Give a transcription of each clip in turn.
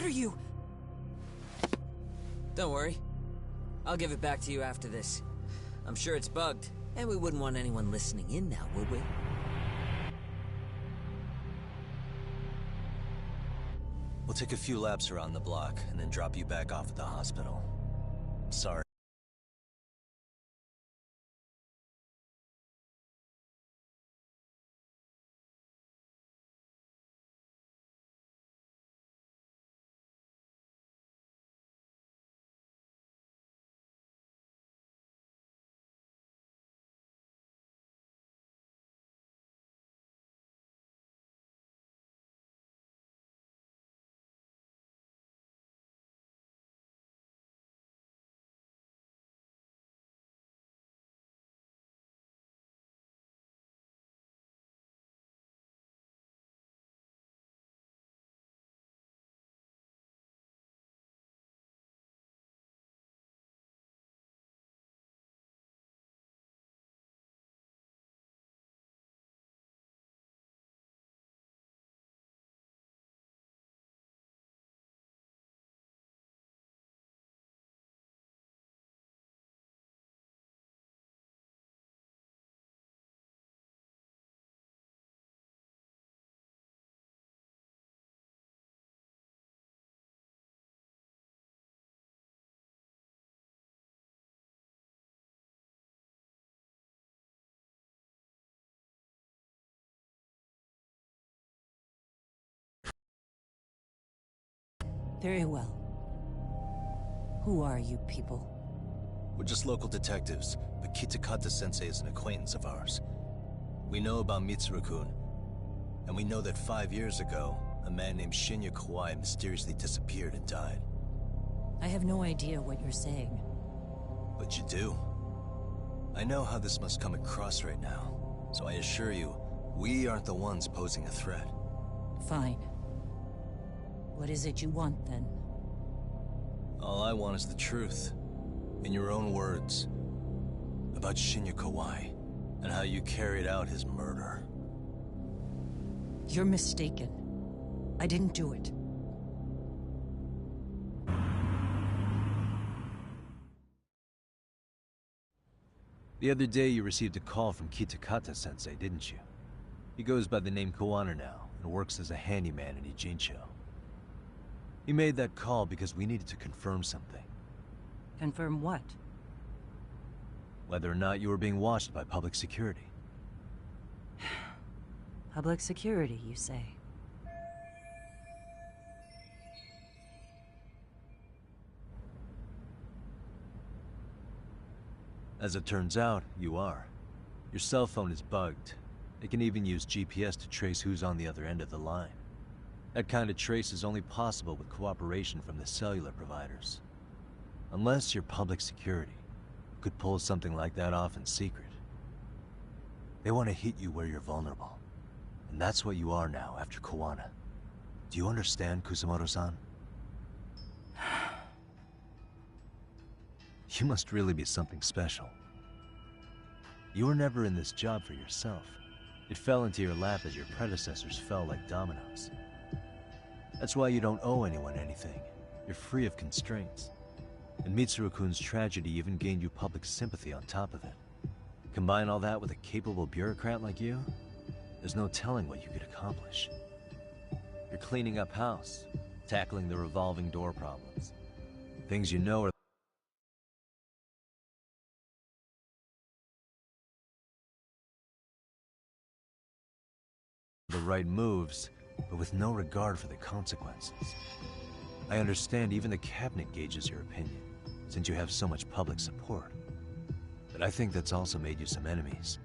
are you? Don't worry. I'll give it back to you after this. I'm sure it's bugged, and we wouldn't want anyone listening in now, would we? We'll take a few laps around the block, and then drop you back off at the hospital. Sorry. Very well. Who are you people? We're just local detectives, but Kitakata-sensei is an acquaintance of ours. We know about Mitsuru-kun, and we know that 5 years ago, a man named Shinya Kawai mysteriously disappeared and died. I have no idea what you're saying. But you do. I know how this must come across right now, so I assure you, we aren't the ones posing a threat. Fine. What is it you want, then? All I want is the truth. In your own words. About Shinya Kawai, and how you carried out his murder. You're mistaken. I didn't do it. The other day you received a call from Kitakata-sensei, didn't you? He goes by the name Koano now, and works as a handyman in Ijincho. He made that call because we needed to confirm something. Confirm what? Whether or not you were being watched by public security. Public security, you say? As it turns out, you are. Your cell phone is bugged. It can even use GPS to trace who's on the other end of the line. That kind of trace is only possible with cooperation from the cellular providers. Unless you're public security, you could pull something like that off in secret. They want to hit you where you're vulnerable. And that's what you are now after Koano. Do you understand, Kusumoto-san? You must really be something special. You were never in this job for yourself. It fell into your lap as your predecessors fell like dominoes. That's why you don't owe anyone anything. You're free of constraints. And Mitsuru-kun's tragedy even gained you public sympathy on top of it. Combine all that with a capable bureaucrat like you, there's no telling what you could accomplish. You're cleaning up house, tackling the revolving door problems. Things you know are the right moves, but with no regard for the consequences. I understand even the cabinet gauges your opinion, since you have so much public support. But I think that's also made you some enemies.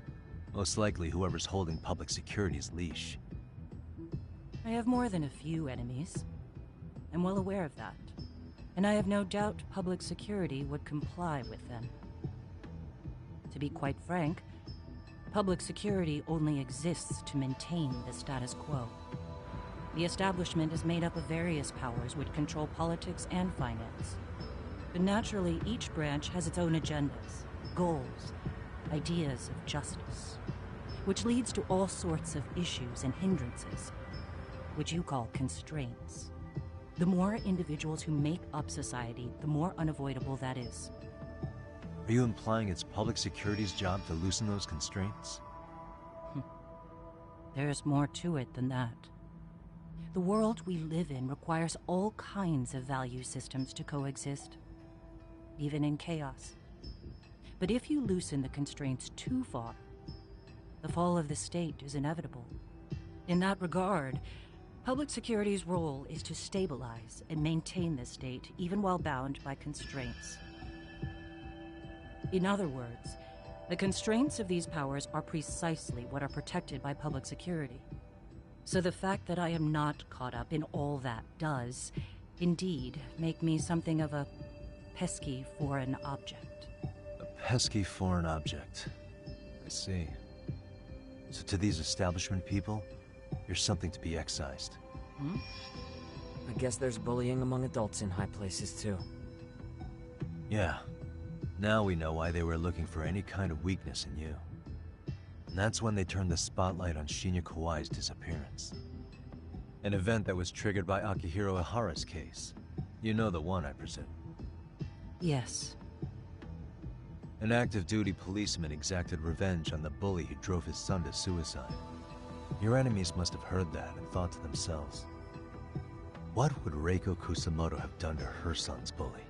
Most likely whoever's holding public security's leash. I have more than a few enemies. I'm well aware of that. And I have no doubt public security would comply with them. To be quite frank, public security only exists to maintain the status quo. The establishment is made up of various powers which control politics and finance. But naturally, each branch has its own agendas, goals, ideas of justice, which leads to all sorts of issues and hindrances, which you call constraints. The more individuals who make up society, the more unavoidable that is. Are you implying it's public security's job to loosen those constraints? There's more to it than that. The world we live in requires all kinds of value systems to coexist, even in chaos. But if you loosen the constraints too far, the fall of the state is inevitable. In that regard, public security's role is to stabilize and maintain the state, even while bound by constraints. In other words, the constraints of these powers are precisely what are protected by public security. So the fact that I am not caught up in all that does, indeed, make me something of a pesky foreign object. A pesky foreign object. I see. So to these establishment people, you're something to be excised. I guess there's bullying among adults in high places, too. Yeah. Now we know why they were looking for any kind of weakness in you. And that's when they turned the spotlight on Shinya Kawai's disappearance. An event that was triggered by Akihiro Ihara's case. You know the one, I presume. Yes. An active-duty policeman exacted revenge on the bully who drove his son to suicide. Your enemies must have heard that and thought to themselves, what would Reiko Kusamoto have done to her son's bully?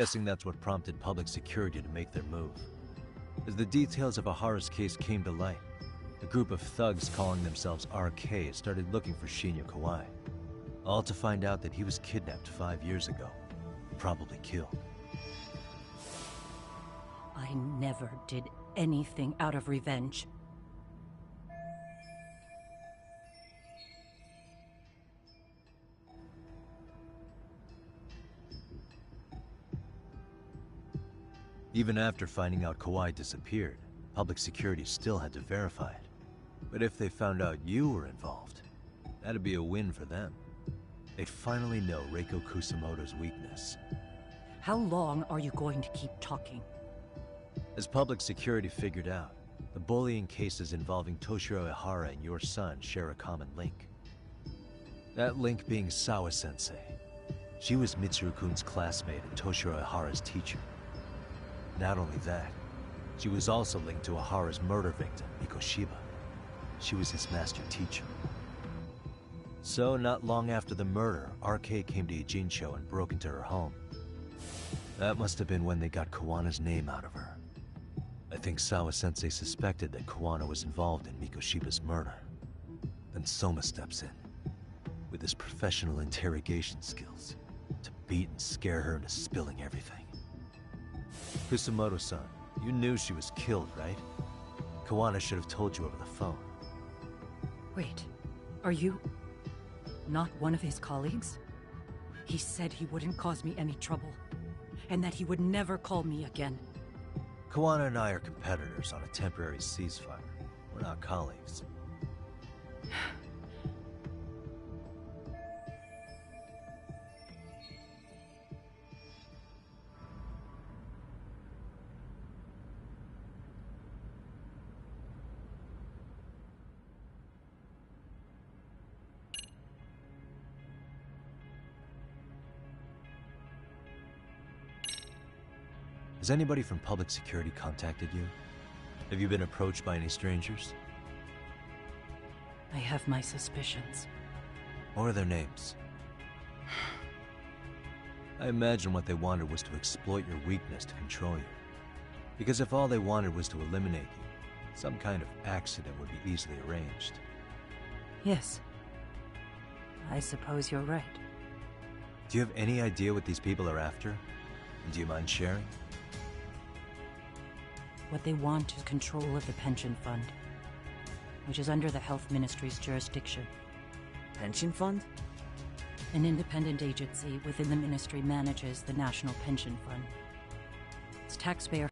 Guessing that's what prompted public security to make their move. As the details of Ihara's case came to light, a group of thugs calling themselves RK started looking for Shinya Kawai. All to find out that he was kidnapped 5 years ago, probably killed. I never did anything out of revenge. Even after finding out Kawai disappeared, public security still had to verify it. But if they found out you were involved, That'd be a win for them. They'd finally know Reiko Kusamoto's weakness. How long are you going to keep talking? As public security figured out, the bullying cases involving Toshiro Ihara and your son share a common link. That link being Sawa-sensei. She was Mitsuru-kun's classmate and Toshiro Ihara's teacher. Not only that, she was also linked to Ihara's murder victim, Mikoshiba. She was his master teacher. So, not long after the murder, RK came to Ijincho and broke into her home. That must have been when they got Kawana's name out of her. I think Sawa-sensei suspected that Kawana was involved in Mikoshiba's murder. Then Soma steps in, with his professional interrogation skills, to beat and scare her into spilling everything. Kusamoto-san, you knew she was killed, right? Kawana should have told you over the phone. Wait, are you not one of his colleagues? He said he wouldn't cause me any trouble, and that he would never call me again. Kawana and I are competitors on a temporary ceasefire. We're not colleagues. Has anybody from public security contacted you? Have you been approached by any strangers? I have my suspicions. What are their names? I imagine what they wanted was to exploit your weakness to control you. Because if all they wanted was to eliminate you, some kind of accident would be easily arranged. Yes. I suppose you're right. Do you have any idea what these people are after? And do you mind sharing? What they want is control of the pension fund, which is under the Health Ministry's jurisdiction. Pension fund? An independent agency within the ministry manages the National Pension Fund. It's taxpayer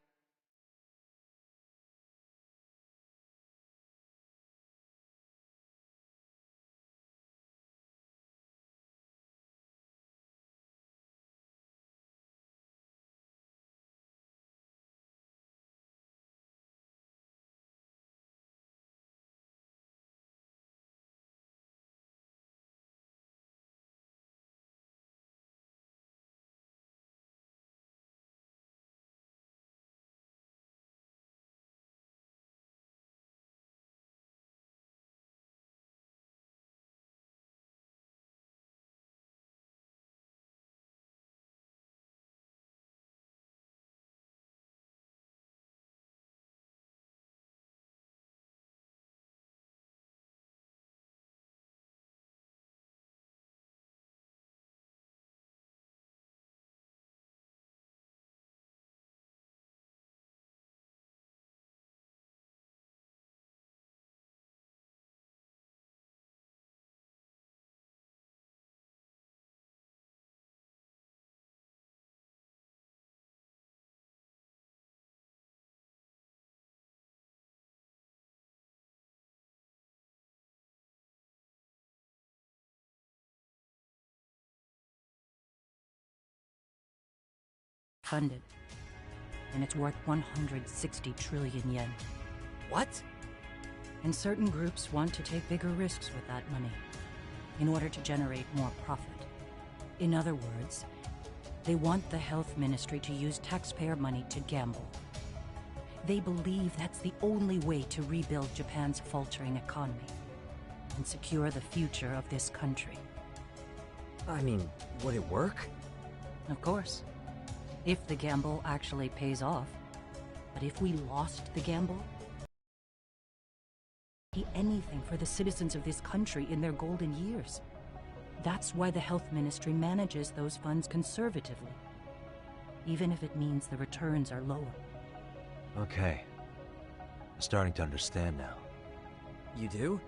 funded, and it's worth 160 trillion yen. What? And certain groups want to take bigger risks with that money in order to generate more profit. In other words, they want the health ministry to use taxpayer money to gamble. They believe that's the only way to rebuild Japan's faltering economy and secure the future of this country. I mean, would it work? Of course. If the gamble actually pays off. But if we lost the gamble, anything for the citizens of this country in their golden years. That's why the health ministry manages those funds conservatively, even if it means the returns are lower. Okay. I'm starting to understand now. You do?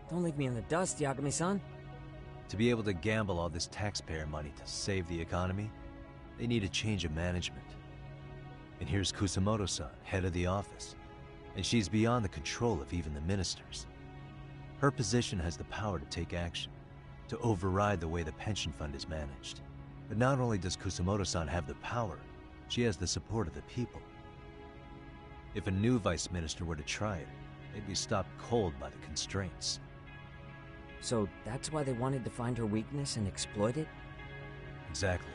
Don't leave me in the dust, Yagami-san. To be able to gamble all this taxpayer money to save the economy, they need a change of management. And here's Kusamoto-san, head of the office. And she's beyond the control of even the ministers. Her position has the power to take action, to override the way the pension fund is managed. But not only does Kusumoto-san have the power, she has the support of the people. If a new vice minister were to try it, they'd be stopped cold by the constraints. So that's why they wanted to find her weakness and exploit it? Exactly.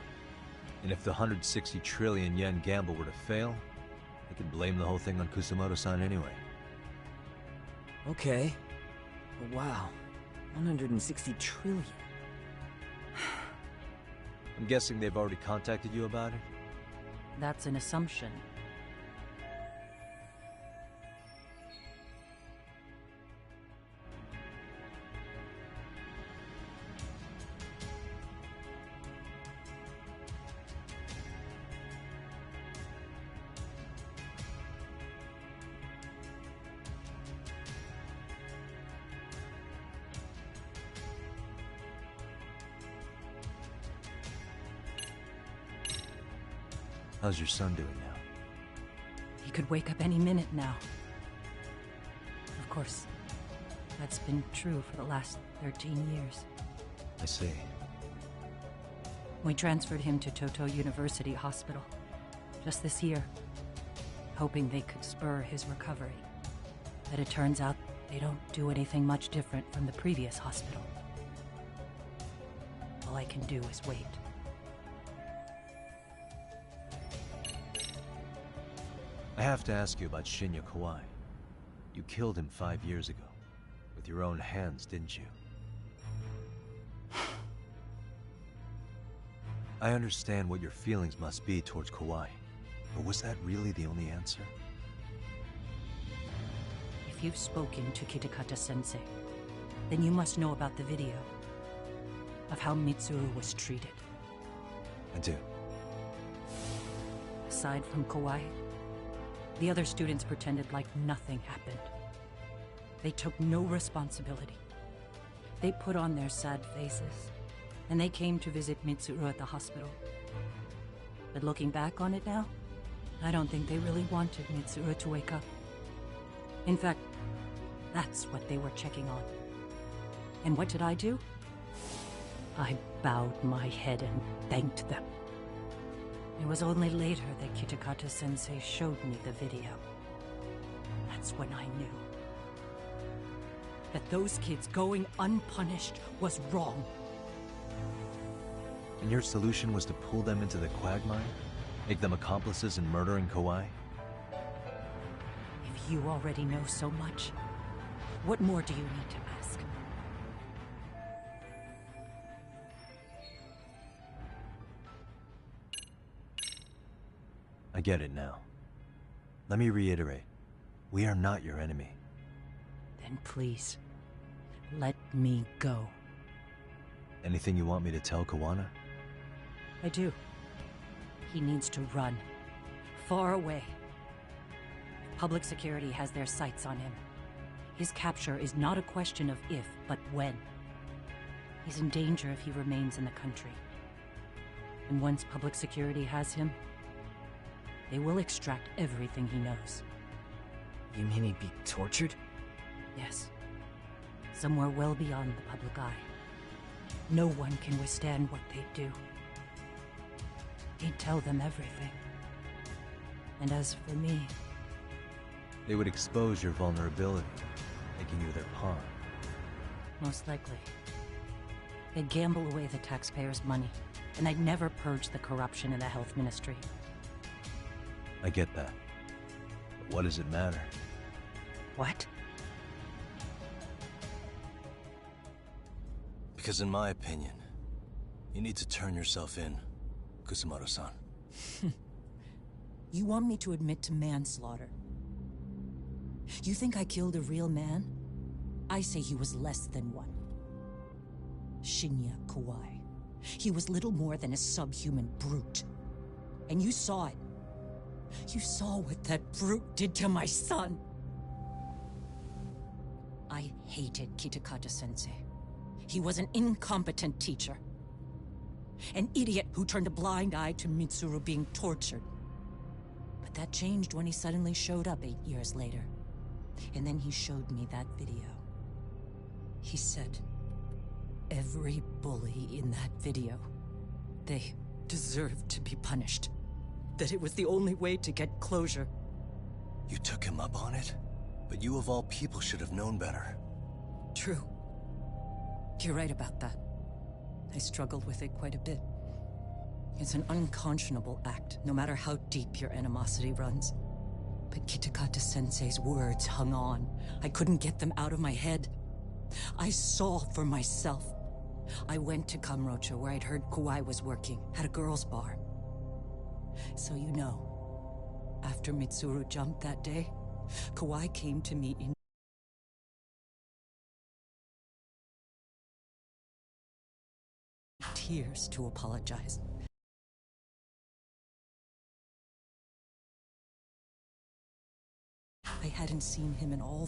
And if the 160 trillion yen gamble were to fail, they could blame the whole thing on Kusumoto-san anyway. Okay. Wow. 160 trillion. I'm guessing they've already contacted you about it? That's an assumption. How's your son doing now? He could wake up any minute now. Of course, that's been true for the last 13 years. I see. We transferred him to Toto University Hospital just this year, hoping they could spur his recovery. But it turns out they don't do anything much different from the previous hospital. All I can do is wait. I have to ask you about Shinya Kawai. You killed him 5 years ago. With your own hands, didn't you? I understand what your feelings must be towards Kawai, but was that really the only answer? If you've spoken to Kitakata-sensei, then you must know about the video of how Mitsuru was treated. I do. Aside from Kawai, the other students pretended like nothing happened. They took no responsibility. They put on their sad faces, and they came to visit Mitsuru at the hospital. But looking back on it now, I don't think they really wanted Mitsuru to wake up. In fact, that's what they were checking on. And what did I do? I bowed my head and thanked them. It was only later that Kitakata-sensei showed me the video. That's when I knew that those kids going unpunished was wrong. And your solution was to pull them into the quagmire? Make them accomplices in murdering Kawai? If you already know so much, what more do you need to ask? I get it now. Let me reiterate. We are not your enemy. Then please, let me go. Anything you want me to tell Kawana? I do. He needs to run. Far away. Public security has their sights on him. His capture is not a question of if, but when. He's in danger if he remains in the country. And once public security has him, they will extract everything he knows. You mean he'd be tortured? Yes. Somewhere well beyond the public eye. No one can withstand what they do. He'd tell them everything. And as for me... They would expose your vulnerability, making you their pawn. Most likely. They'd gamble away the taxpayers' money, and they'd never purge the corruption in the health ministry. I get that. But what does it matter? What? Because in my opinion, you need to turn yourself in, Kusumoto-san. You want me to admit to manslaughter? You think I killed a real man? I say he was less than one. Shinya Kawai. He was little more than a subhuman brute. And you saw it. You saw what that brute did to my son. I hated Kitakata-sensei. He was an incompetent teacher. An idiot who turned a blind eye to Mitsuru being tortured. But that changed when he suddenly showed up 8 years later. And then he showed me that video. He said, every bully in that video, they deserved to be punished. That it was the only way to get closure. You took him up on it? But you of all people should have known better. True. You're right about that. I struggled with it quite a bit. It's an unconscionable act, no matter how deep your animosity runs. But Kitakata-sensei's words hung on. I couldn't get them out of my head. I saw for myself. I went to Kamurocho, where I'd heard Kawai was working, at a girls' bar. So you know, after Mitsuru jumped that day, Kawai came to me in tears to apologize. I hadn't seen him in all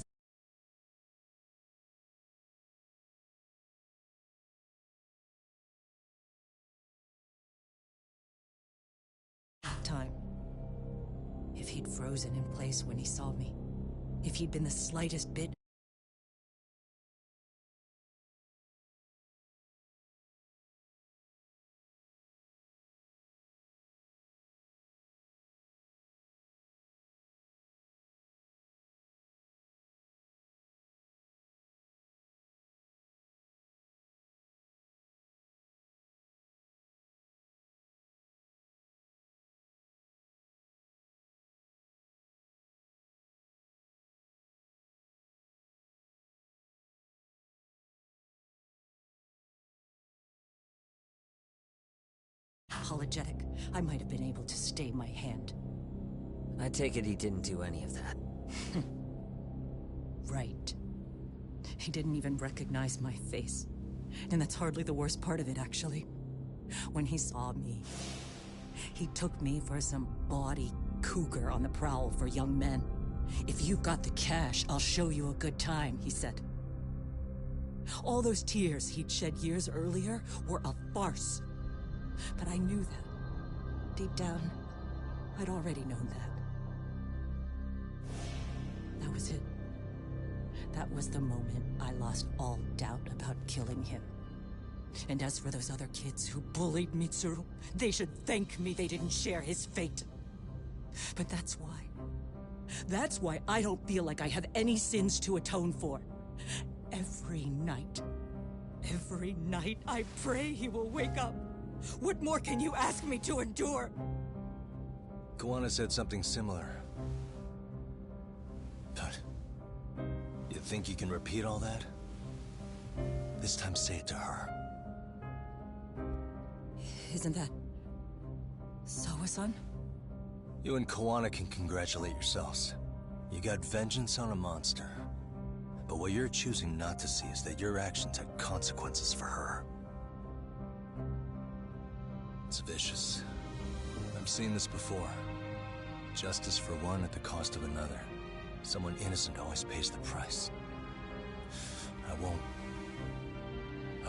that time. If he'd frozen in place when he saw me, if he'd been the slightest bit apologetic, I might have been able to stay my hand. I take it he didn't do any of that. Right. He didn't even recognize my face. And that's hardly the worst part of it, actually. When he saw me, he took me for some bawdy cougar on the prowl for young men. If you've got the cash, I'll show you a good time, he said. All those tears he'd shed years earlier were a farce. But I knew that. Deep down, I'd already known that. That was it. That was the moment I lost all doubt about killing him. And as for those other kids who bullied Mitsuru, they should thank me they didn't share his fate. But that's why. That's why I don't feel like I have any sins to atone for. Every night I pray he will wake up. What more can you ask me to endure? Kawana said something similar. But you think you can repeat all that? This time say it to her. Isn't that Sawa-san? You and Kawana can congratulate yourselves. You got vengeance on a monster. But what you're choosing not to see is that your actions had consequences for her. It's vicious. I've seen this before. Justice for one at the cost of another. Someone innocent always pays the price. I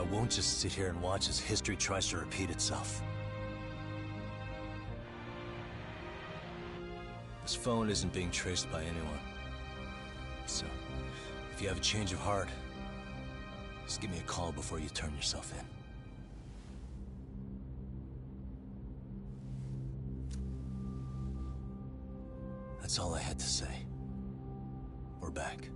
won't just sit here and watch as history tries to repeat itself. This phone isn't being traced by anyone. So, if you have a change of heart, just give me a call before you turn yourself in. That's all I had to say. We're back.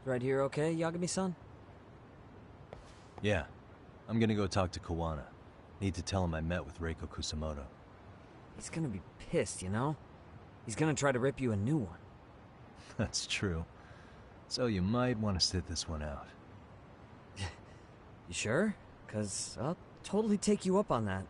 Right here okay, Yagami-san? Yeah. I'm gonna go talk to Kawana. Need to tell him I met with Reiko Kusamoto. He's gonna be pissed, you know? He's gonna try to rip you a new one. That's true. So you might want to sit this one out. You sure? 'Cause I'll totally take you up on that.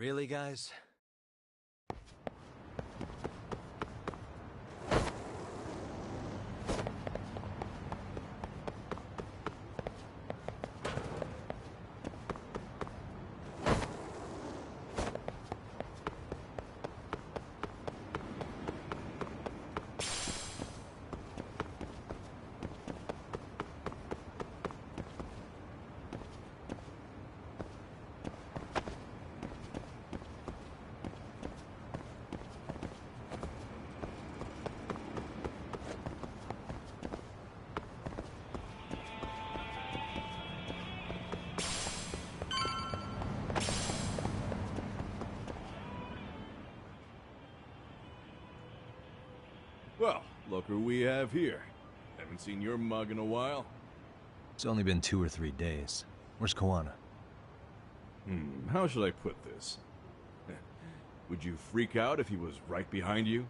Really, guys? Well, look who we have here. Haven't seen your mug in a while. It's only been 2 or 3 days. Where's Koana? How should I put this? Would you freak out if he was right behind you?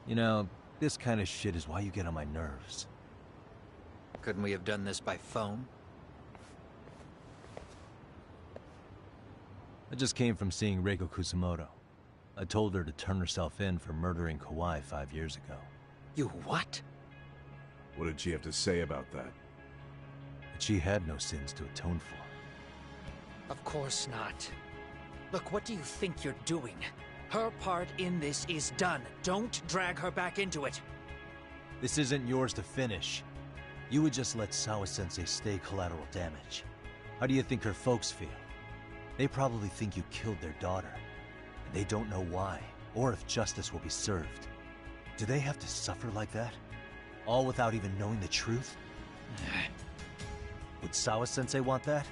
You know, this kind of shit is why you get on my nerves. Couldn't we have done this by phone? I just came from seeing Reiko Kusamoto. I told her to turn herself in for murdering Kawhi 5 years ago. You what? What did she have to say about that? But she had no sins to atone for. Of course not. Look, what do you think you're doing? Her part in this is done. Don't drag her back into it. This isn't yours to finish. You would just let Sawa-sensei stay collateral damage. How do you think her folks feel? They probably think you killed their daughter. And they don't know why, or if justice will be served. Do they have to suffer like that? All without even knowing the truth? Would Sawa-sensei want that?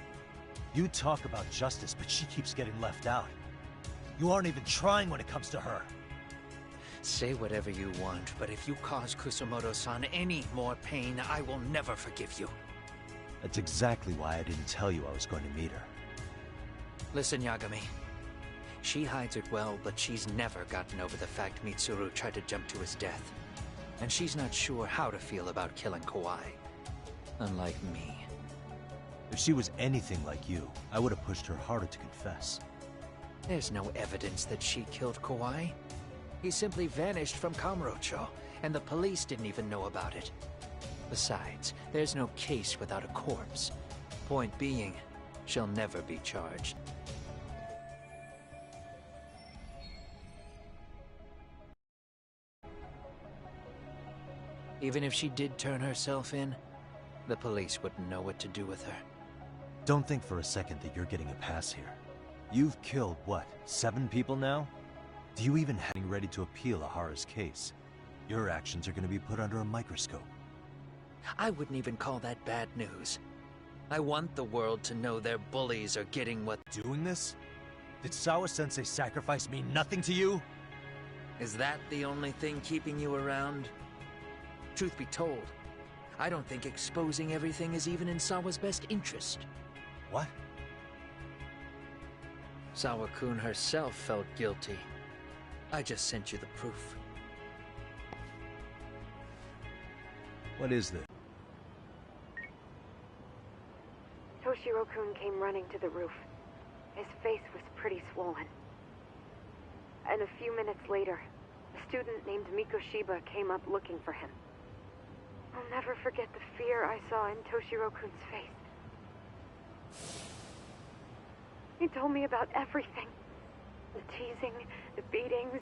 You talk about justice, but she keeps getting left out. You aren't even trying when it comes to her. Say whatever you want, but if you cause Kusamoto-san any more pain, I will never forgive you. That's exactly why I didn't tell you I was going to meet her. Listen, Yagami. She hides it well, but she's never gotten over the fact Mitsuru tried to jump to his death. And she's not sure how to feel about killing Kawhi. Unlike me. If she was anything like you, I would have pushed her harder to confess. There's no evidence that she killed Kawhi. He simply vanished from Kamurocho, and the police didn't even know about it. Besides, there's no case without a corpse. Point being, she'll never be charged. Even if she did turn herself in, the police wouldn't know what to do with her. Don't think for a second that you're getting a pass here. You've killed, what, 7 people now? Do you even have ready to appeal Ahara's case? Your actions are going to be put under a microscope. I wouldn't even call that bad news. I want the world to know their bullies are getting what... Doing this? Did Sawa-sensei sacrifice mean nothing to you? Is that the only thing keeping you around? Truth be told, I don't think exposing everything is even in Sawa's best interest. What? Sawa-kun herself felt guilty. I just sent you the proof. What is this? Toshiro-kun came running to the roof. His face was pretty swollen. And a few minutes later, a student named Mikoshiba came up looking for him. I'll never forget the fear I saw in Toshiro-kun's face. He told me about everything. The teasing, the beatings,